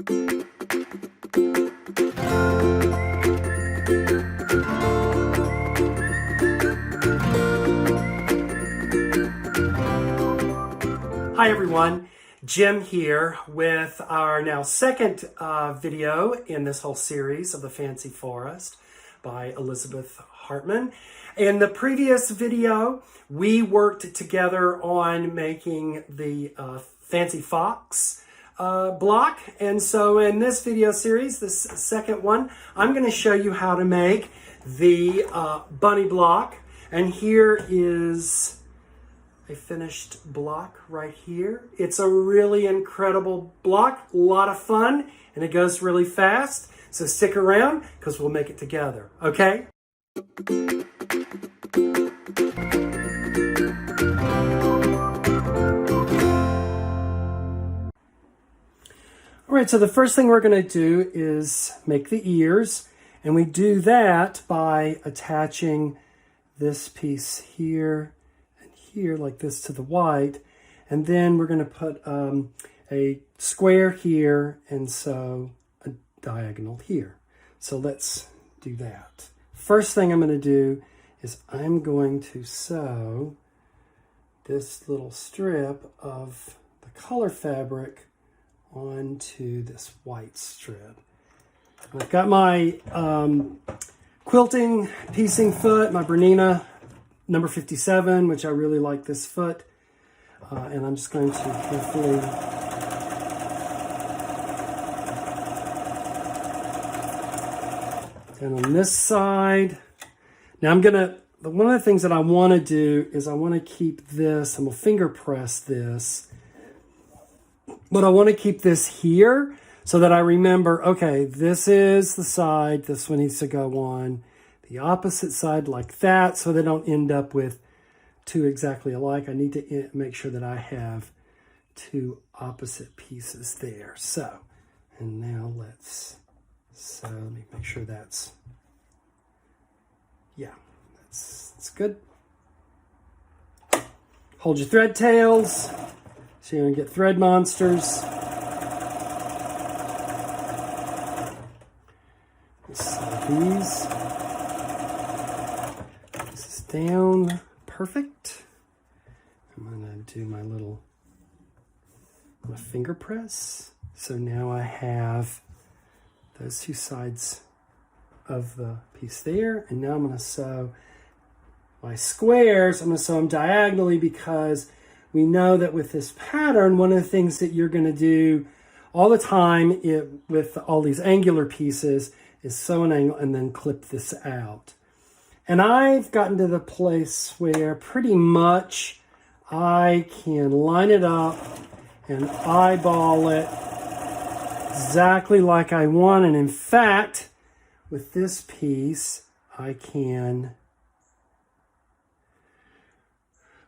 Hi everyone, Jim here with our now second video in this whole series of The Fancy Forest by Elizabeth Hartman. In the previous video, we worked together on making the Fancy Fox block. And so in this video series, this second one, I'm going to show you how to make the bunny block. And here is a finished block right here. It's a really incredible block, a lot of fun, and it goes really fast. So stick around because we'll make it together, okay? All right, so the first thing we're going to do is make the ears, and we do that by attaching this piece here here like this to the white, and then we're going to put a square here and sew a diagonal here. So let's do that. First thing I'm going to do is I'm going to sew this little strip of the color fabric onto this white strip. I've got my quilting piecing foot, my Bernina number 57, which I really like this foot. And I'm just going to carefully and on this side. Now one of the things that I want to do is I want to keep this, I'm going to finger press this, but I want to keep this here so that I remember, okay, this is the side, this one needs to go on the opposite side like that, so they don't end up with two exactly alike. I need to make sure that I have two opposite pieces there. So, and now let me make sure that's, yeah, that's good. Hold your thread tails so you don't get thread monsters. Slide these. Down perfect. I'm going to do my little finger press. So now I have those two sides of the piece there, and now I'm going to sew my squares. I'm going to sew them diagonally because we know that with this pattern, one of the things that you're going to do all the time with all these angular pieces is sew an angle and then clip this out. And I've gotten to the place where pretty much I can line it up and eyeball it exactly like I want. And in fact, with this piece, I can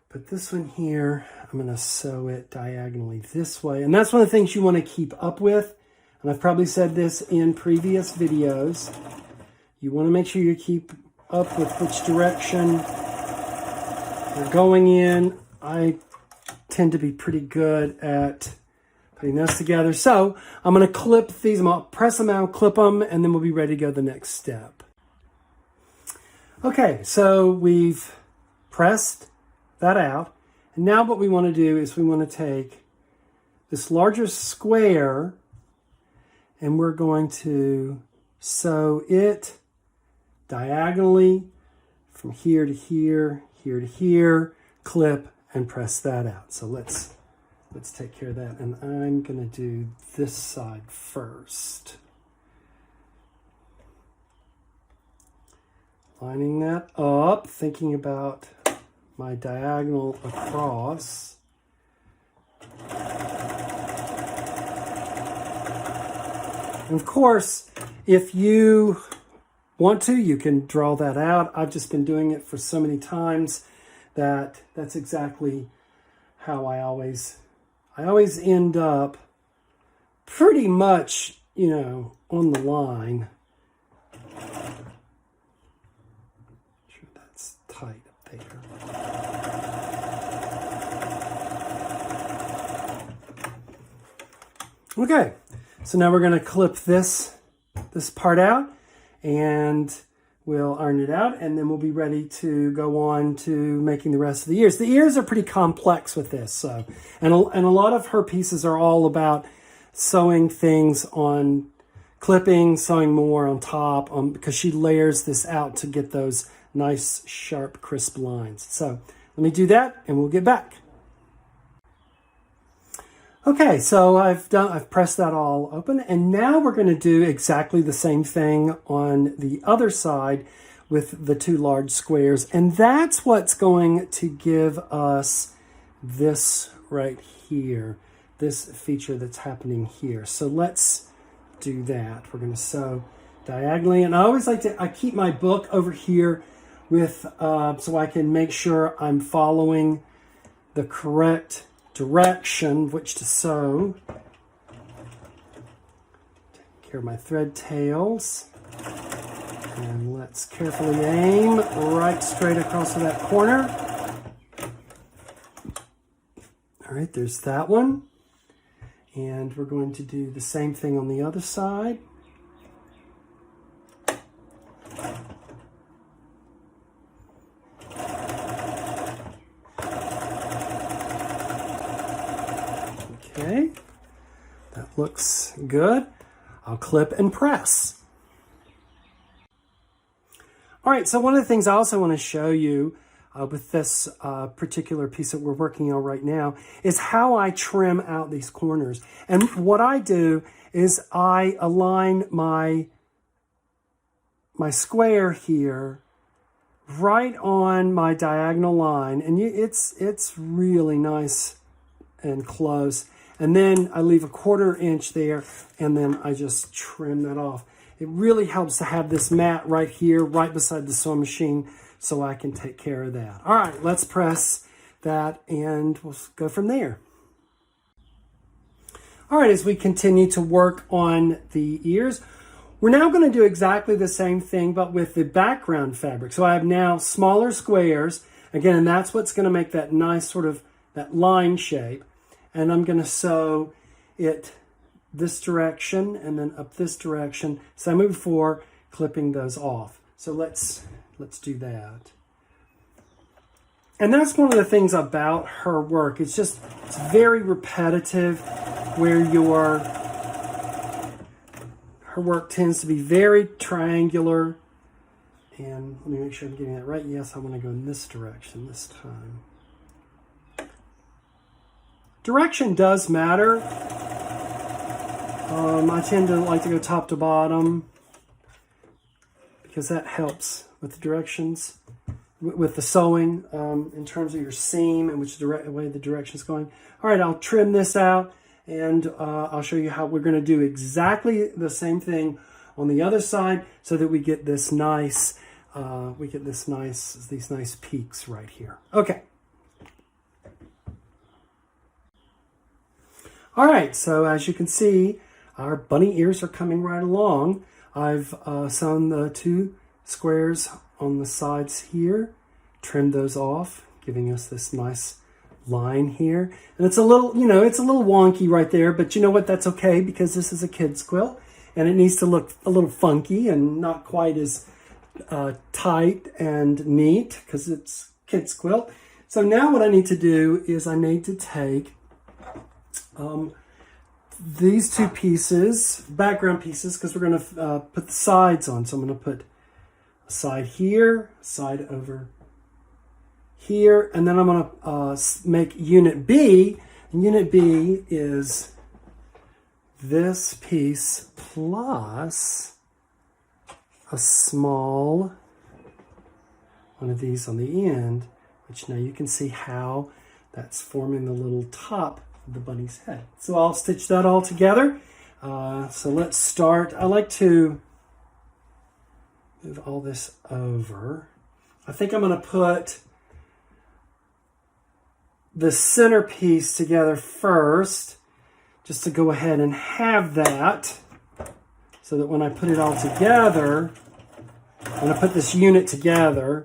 put this one here. I'm going to sew it diagonally this way. And that's one of the things you want to keep up with. And I've probably said this in previous videos. You want to make sure you keep up with which direction you're going in. I tend to be pretty good at putting those together. So I'm going to clip these, I'm going to press them out, clip them, and then we'll be ready to go to the next step. Okay, so we've pressed that out. And now what we want to do is we want to take this larger square and we're going to sew it diagonally from here to here, here to here, clip and press that out. So let's take care of that. And I'm going to do this side first. Lining that up, thinking about my diagonal across. And of course, if you want to, you can draw that out. I've just been doing it for so many times that that's exactly how I always end up pretty much, you know, on the line. Sure that's tight up there. Okay, So now we're going to clip this part out, and we'll iron it out, and then we'll be ready to go on to making the rest of the ears. The ears are pretty complex with this, so and a lot of her pieces are all about sewing things on clipping, sewing more on top, because she layers this out to get those nice, sharp, crisp lines. So let me do that, and we'll get back. Okay, so I've pressed that all open, and now we're going to do exactly the same thing on the other side with the two large squares, and that's what's going to give us this right here, this feature that's happening here. So let's do that. We're going to sew diagonally, and I always like to, I keep my book over here with so I can make sure I'm following the correct direction which to sew. Take care of my thread tails, and let's carefully aim right straight across to that corner. All right, there's that one, and we're going to do the same thing on the other side. Okay, that looks good. I'll clip and press. All right, so one of the things I also want to show you with this particular piece that we're working on right now is how I trim out these corners. And what I do is I align my square here right on my diagonal line, and it's really nice and close. And then I leave a 1/4 inch there, and then I just trim that off. It really helps to have this mat right here, right beside the sewing machine, so I can take care of that. All right, let's press that, and we'll go from there. All right, as we continue to work on the ears, we're now going to do exactly the same thing, but with the background fabric. So I have now smaller squares. Again, and that's what's going to make that nice sort of that line shape. And I'm going to sew it this direction and then up this direction. Same as before, clipping those off. So let's do that. And that's one of the things about her work. It's very repetitive, where her work tends to be very triangular. And let me make sure I'm getting that right. Yes, I want to go in this direction this time. Direction does matter. I tend to like to go top to bottom because that helps with the directions, with the sewing, in terms of your seam and which way the direction is going. All right, I'll trim this out, and I'll show you how we're going to do exactly the same thing on the other side, so that we get this nice, these nice peaks right here. Okay. All right, so as you can see, our bunny ears are coming right along. I've sewn the two squares on the sides here, trimmed those off, giving us this nice line here. And it's a little, it's a little wonky right there, but you know what? That's okay, because this is a kid's quilt, and it needs to look a little funky and not quite as tight and neat, because it's kid's quilt. So now what I need to do is I need to take these two pieces, background pieces, because we're going to put the sides on. So I'm going to put a side here, side over here, and then I'm going to make unit B. And unit B is this piece plus a small one of these on the end, which now you can see how that's forming the little top the bunny's head. So I'll stitch that all together. So let's start. I like to move all this over. I think I'm going to put the center piece together first, just to go ahead and have that, so that when I put it all together, when I put this unit together,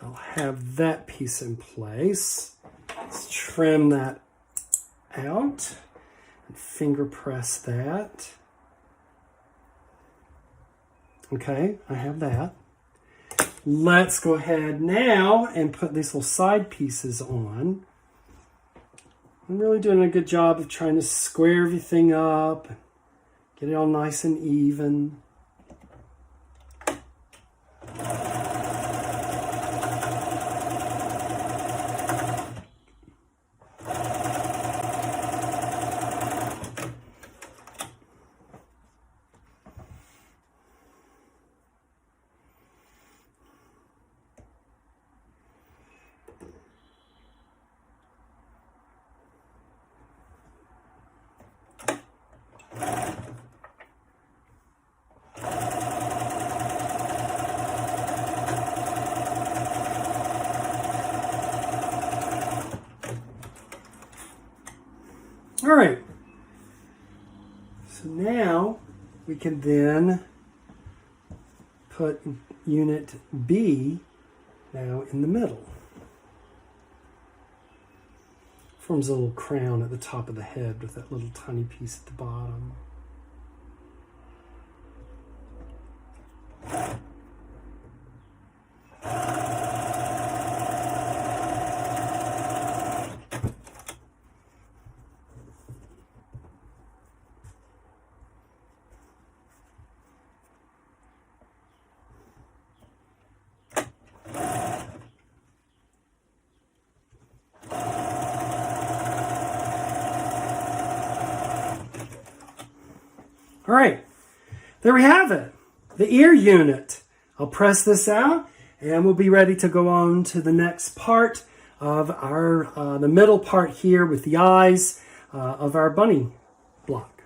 I'll have that piece in place. Let's trim that out and finger press that. Okay, I have that. Let's go ahead now and put these little side pieces on. I'm really doing a good job of trying to square everything up, get it all nice and even. All right, so now we can then put unit B now in the middle. Forms a little crown at the top of the head with that little tiny piece at the bottom. All right, there we have it, the ear unit. I'll press this out and we'll be ready to go on to the next part of our, the middle part here with the eyes of our bunny block.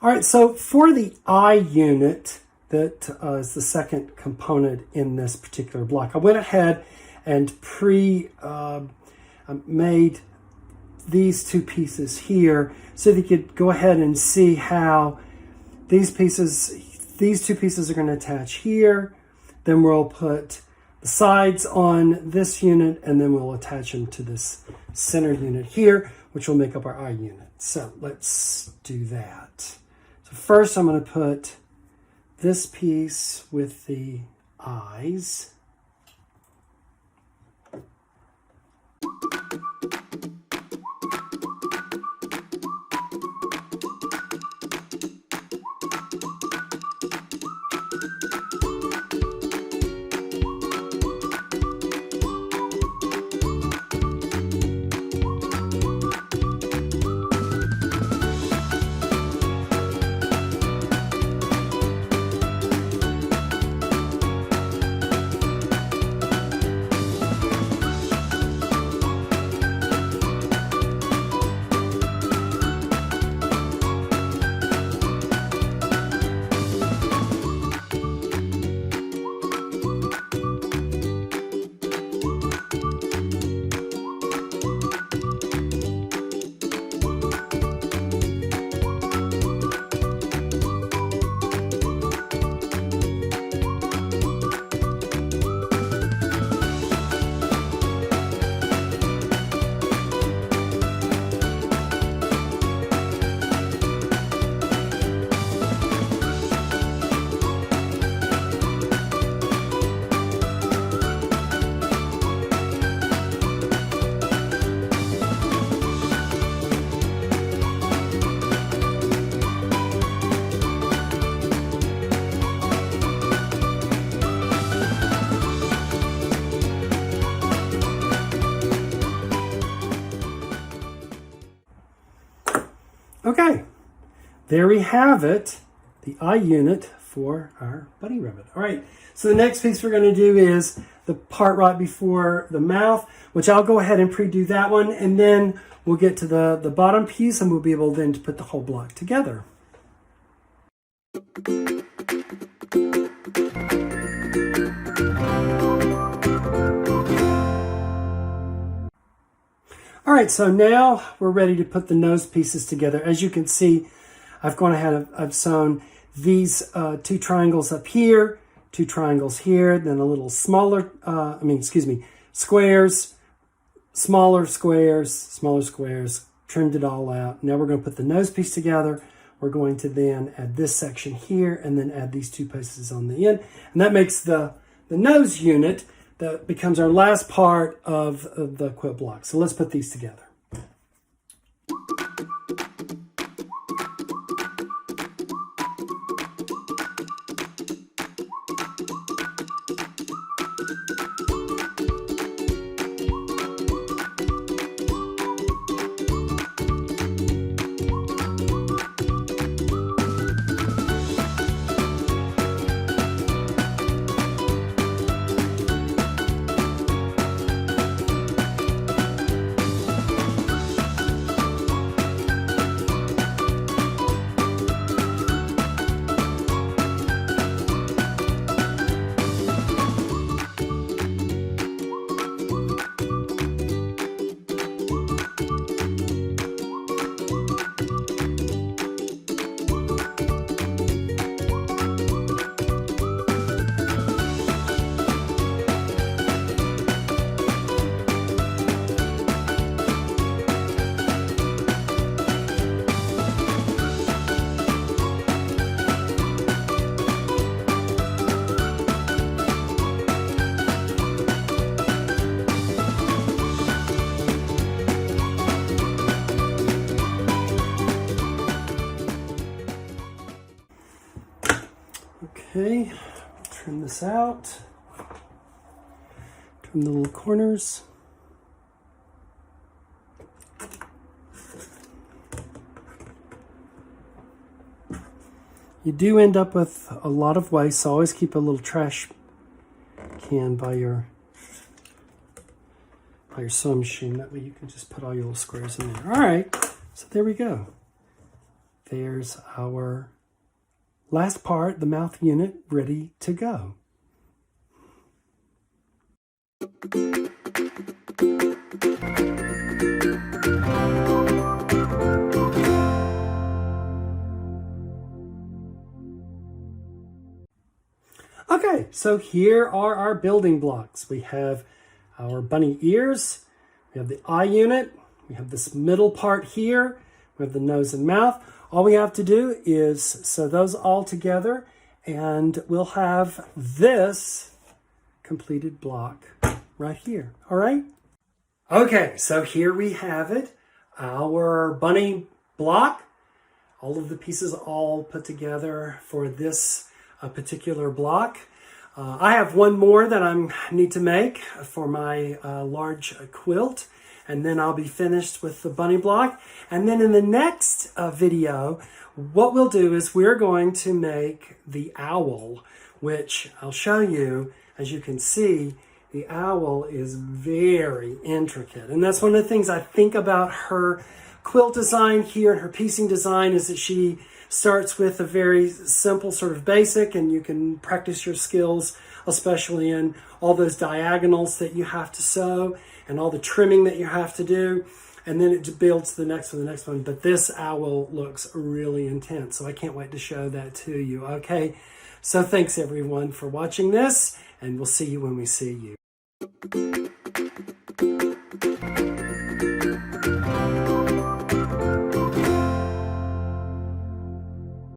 All right, so for the eye unit, that is the second component in this particular block, I went ahead and made these two pieces here so that you could go ahead and see how these two pieces are going to attach here. Then we'll put the sides on this unit, and then we'll attach them to this center unit here, which will make up our eye unit. So let's do that. So first I'm going to put this piece with the eyes. Okay, there we have it, the eye unit for our bunny rabbit. All right, so the next piece we're going to do is the part right before the mouth, which I'll go ahead and pre-do that one, and then we'll get to the bottom piece, and we'll be able then to put the whole block together. All right, so now we're ready to put the nose pieces together. As you can see, I've gone ahead, I've sewn these two triangles up here, two triangles here, then a little smaller, squares, smaller squares, trimmed it all out. Now we're going to put the nose piece together. We're going to then add this section here and then add these two pieces on the end. And that makes the nose unit that becomes our last part of the quilt block. So let's put these together. Okay, trim this out, trim the little corners. You do end up with a lot of waste, so always keep a little trash can by your sewing machine. That way you can just put all your little squares in there. All right, so there we go. There's our last part, the mouth unit, ready to go. Okay, so here are our building blocks. We have our bunny ears, we have the eye unit, we have this middle part here, we have the nose and mouth. All we have to do is sew those all together and we'll have this completed block right here. All right? Okay, so here we have it, our bunny block. All of the pieces all put together for this particular block. I have one more that I need to make for my large quilt. And then I'll be finished with the bunny block. And then in the next video, what we'll do is we're going to make the owl, which I'll show you. As you can see, the owl is very intricate. And that's one of the things I think about her quilt design here and her piecing design is that she starts with a very simple sort of basic, and you can practice your skills, especially in all those diagonals that you have to sew and all the trimming that you have to do. And then it builds the next one, But this owl looks really intense, so I can't wait to show that to you. Okay, so thanks everyone for watching this, and we'll see you when we see you.